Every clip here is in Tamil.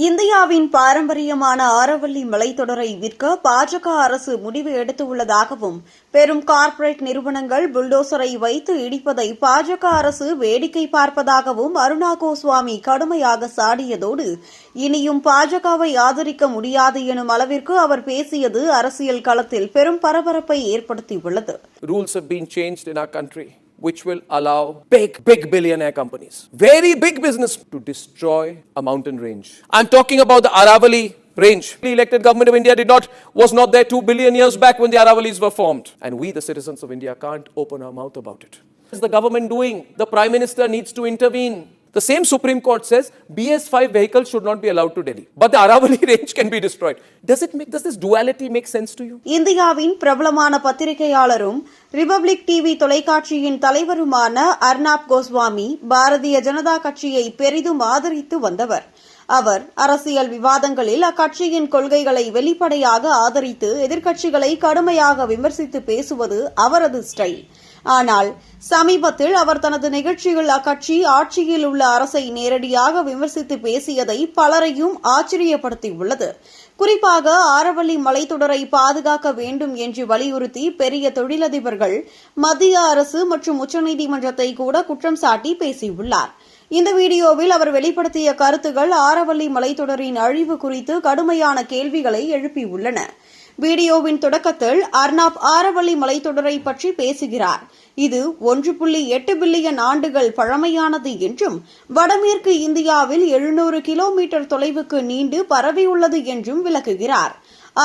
இந்தியாவின் பாரம்பரியமான ஆரவல்லி மலைத்தொடரை விற்க பாஜக அரசு முடிவு எடுத்துள்ளதாகவும், பெரும் கார்ப்பரேட் நிறுவனங்கள் புல்டோசரை வைத்து இடிப்பதை பாஜக அரசு வேடிக்கை பார்ப்பதாகவும் அருணா கோஸ்வாமி கடுமையாக சாடியதோடு, இனியும் பாஜகவை ஆதரிக்க முடியாது எனும் அளவிற்கு அவர் பேசியது அரசியல் களத்தில் பெரும் பரபரப்பை ஏற்படுத்தியுள்ளது. Rules have been changed in our country, which will allow big billionaire companies, very big business, to destroy a mountain range. I'm talking about the Aravalli range. The elected government of India was not there 2 billion years back when the Aravallis were formed. And we, the citizens of India, can't open our mouth about it. What is the government doing? The Prime Minister needs to intervene. The same Supreme Court says BS5 vehicles should not be allowed to Delhi, but the Aravalli range can be destroyed. Does this duality make sense to you? இந்தியாவின் பிரபலமான பத்திரிகையாளரும் ரிபப்ளிக் டிவி தொலைக்காட்சியின் தலைவருமான அர்னாப் கோஸ்வாமி பாரதிய ஜனதா கட்சியை பெரிதும் ஆதரித்து வந்தவர். அவர் அரசியல் விவாதங்களில் அக்கட்சியின் கொள்கைகளை வெளிப்படையாக ஆதரித்து எதிர்க்கட்சிகளை கடுமையாக விமர்சித்து பேசுவது அவரது ஸ்டைல். ஆனால் சமீபத்தில் அவர் தனது நிகழ்ச்சியில் அக்கட்சி ஆட்சியில் உள்ள அரசை நேரடியாக விமர்சித்து பேசியதை பலரையும் ஆச்சரியப்படுத்தியுள்ளது. குறிப்பாக ஆரவல்லி மலைத்தொடரை பாதுகாக்க வேண்டும் என்று வலியுறுத்தி பெரிய தொழிலதிபர்கள், மத்திய அரசு மற்றும் உச்சநீதிமன்றத்தை கூட குற்றம் சாட்டி பேசியுள்ளார். இந்த வீடியோவில் அவர் வெளிப்படுத்திய கருத்துகள் ஆரவல்லி மலைத்தொடரின் அழிவு குறித்து கடுமையான கேள்விகளை எழுப்பியுள்ளன. வீடியோவின் தொடக்கத்தில் அர்னாப் ஆரவல்லி மலைத்தொடரை பற்றி பேசுகிறார். இது 1.8 பில்லியன் ஆண்டுகள் பழமையானது என்றும், வடமேற்கு இந்தியாவில் 700 கிலோமீட்டர் தொலைவுக்கு நீண்டு பரவியுள்ளது என்றும் விளக்குகிறார்.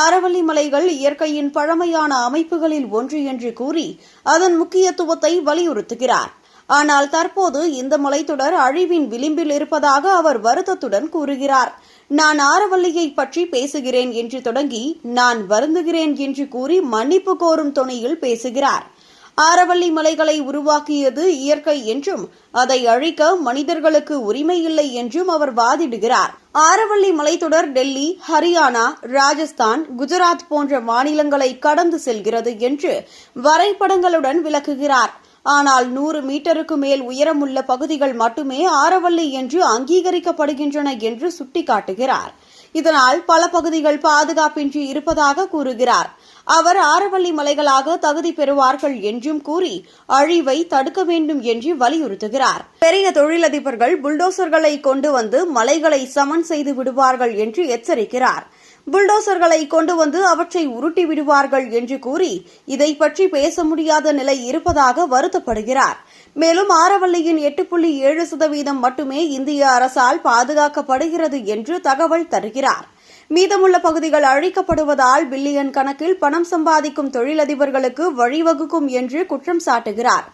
ஆரவல்லி மலைகள் இயற்கையின் பழமையான அமைப்புகளில் ஒன்று என்று கூறி அதன் முக்கியத்துவத்தை வலியுறுத்துகிறார். ஆனால் தற்போது இந்த மலைத்தொடர் அழிவின் விளிம்பில் இருப்பதாக அவர் வருத்தத்துடன் கூறுகிறார். நான் ஆரவல்லியை பற்றி பேசுகிறேன் என்று தொடங்கி நான் வருந்துகிறேன் என்று கூறி மன்னிப்பு கோரும் தொனியில் பேசுகிறார். ஆரவல்லி மலைகளை உருவாக்கியது இயற்கை என்றும், அதை அழிக்க மனிதர்களுக்கு உரிமை இல்லை என்றும் அவர் வாதிடுகிறார். ஆரவல்லி மலைத்தொடர் டெல்லி, ஹரியானா, ராஜஸ்தான், குஜராத் போன்ற மாநிலங்களை கடந்து செல்கிறது என்று வரைபடங்களுடன் விளக்குகிறார். ஆனால் 100 மீட்டருக்கு மேல் உயரமுள்ள பகுதிகள் மட்டுமே ஆரவல்லி என்று அங்கீகரிக்கப்படுகின்றன என்று சுட்டிக்காட்டுகிறார். இதனால் பல பகுதிகள் பாதுகாப்பின்றி இருப்பதாக கூறுகிறார். அவர் ஆரவல்லி மலைகளாக தகுதி பெறுவார்கள் என்றும் கூறி அழிவை தடுக்க வேண்டும் என்று வலியுறுத்துகிறார். பெரிய தொழிலதிபர்கள் புல்டோசர்களை கொண்டு வந்து மலைகளை சமன் செய்து விடுவார்கள் என்று எச்சரிக்கிறார். புல்டோசர்களை கொண்டு வந்து அவற்றை உருட்டி விடுவார்கள் என்று கூறி இதை பற்றி பேச முடியாத நிலை இருப்பதாக வருத்தப்படுகிறார். மேலும் ஆரவல்லியின் 8.7% மட்டுமே இந்திய அரசால் பாதுகாக்கப்படுகிறது என்று தகவல் தருகிறார். மீதமுள்ள பகுதிகள் அழிக்கப்படுவதால் பில்லியன் கணக்கில் பணம் சம்பாதிக்கும் தொழிலதிபர்களுக்கு வழிவகுக்கும் என்று குற்றம் சாட்டுகிறார்.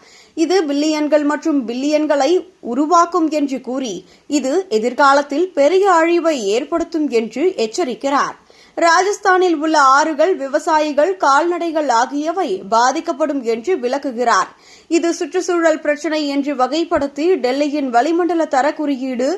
இது பில்லியன்கள் மற்றும் பில்லியன்களை உருவாக்கும் என்று கூறி இது எதிர்காலத்தில் பெரிய அழிவை ஏற்படுத்தும் என்று எச்சரிக்கிறார். ராஜஸ்தானில் உள்ள ஆறுகள், விவசாயிகள், கால்நடைகள் ஆகியவை பாதிக்கப்படும் என்று விளக்குகிறார். இது சுற்றுச்சூழல் பிரச்சினை என்று வகைப்படுத்தி டெல்லியின் வளிமண்டல தர குறியீடு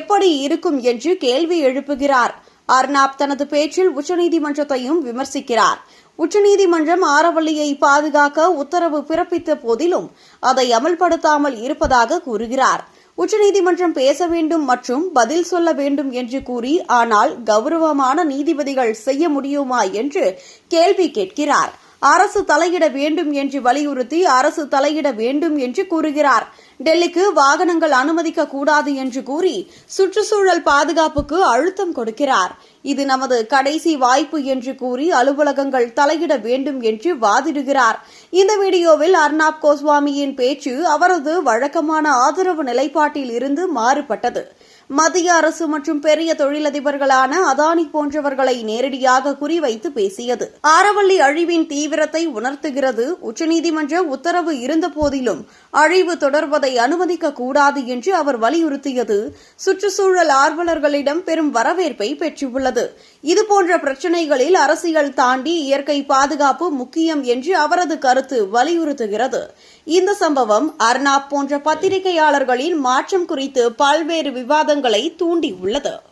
எப்படி இருக்கும் என்று கேள்வி எழுப்புகிறார். அர்னாப் தனது பேச்சில் உச்சநீதிமன்றத்தையும் விமர்சிக்கிறார். உச்சநீதிமன்றம் ஆரவல்லியை பாதுகாக்க உத்தரவு பிறப்பித்த போதிலும் அதை அமல்படுத்தாமல் இருப்பதாக கூறுகிறார். உச்சநீதிமன்றம் பேச வேண்டும் மற்றும் பதில் சொல்ல வேண்டும் என்று கூறி, ஆனால் கௌரவமான நீதிபதிகள் செய்ய முடியுமா என்று கேள்வி கேட்கிறார். அரசு தலையிட வேண்டும் என்று வலியுறுத்தி அரசு தலையிட வேண்டும் என்று கூறுகிறார். டெல்லிக்கு வாகனங்கள் அனுமதிக்க கூடாது என்று கூறி சுற்றுச்சூழல் பாதுகாப்புக்கு அழுத்தம் கொடுக்கிறார். இது நமது கடைசி வாய்ப்பு என்று கூறி அலுவலகங்கள் தலையிட வேண்டும் என்று வாதிடுகிறார். இந்த வீடியோவில் அர்னாப் கோஸ்வாமியின் பேச்சு அவரது வழக்கமான ஆதரவு நிலைப்பாட்டில் இருந்து மாறுபட்டது. மத்திய அரசு மற்றும் பெரிய தொழிலதிபர்களான அதானி போன்றவர்களை நேரடியாக குறிவைத்து பேசியது. ஆரவல்லி அழிவின் தீவிரத்தை உணர்த்துகிறது. உச்சநீதிமன்ற உத்தரவு இருந்தபோதிலும் அழிவு தொடர்வதை அனுமதிக்க கூடாது என்று அவர் வலியுறுத்தியது சுற்றுச்சூழல் ஆர்வலர்களிடம் பெரும் வரவேற்பை பெற்றுள்ளது. இதுபோன்ற பிரச்சினைகளில் அரசியல் தாண்டி இயற்கை பாதுகாப்பு முக்கியம் என்று அவரது கருத்து வலியுறுத்துகிறது. இந்த சம்பவம் அர்னாப் போன்ற பத்திரிகையாளர்களின் மாற்றம் குறித்து பல்வேறு விவாதங்களை தூண்டியுள்ளது.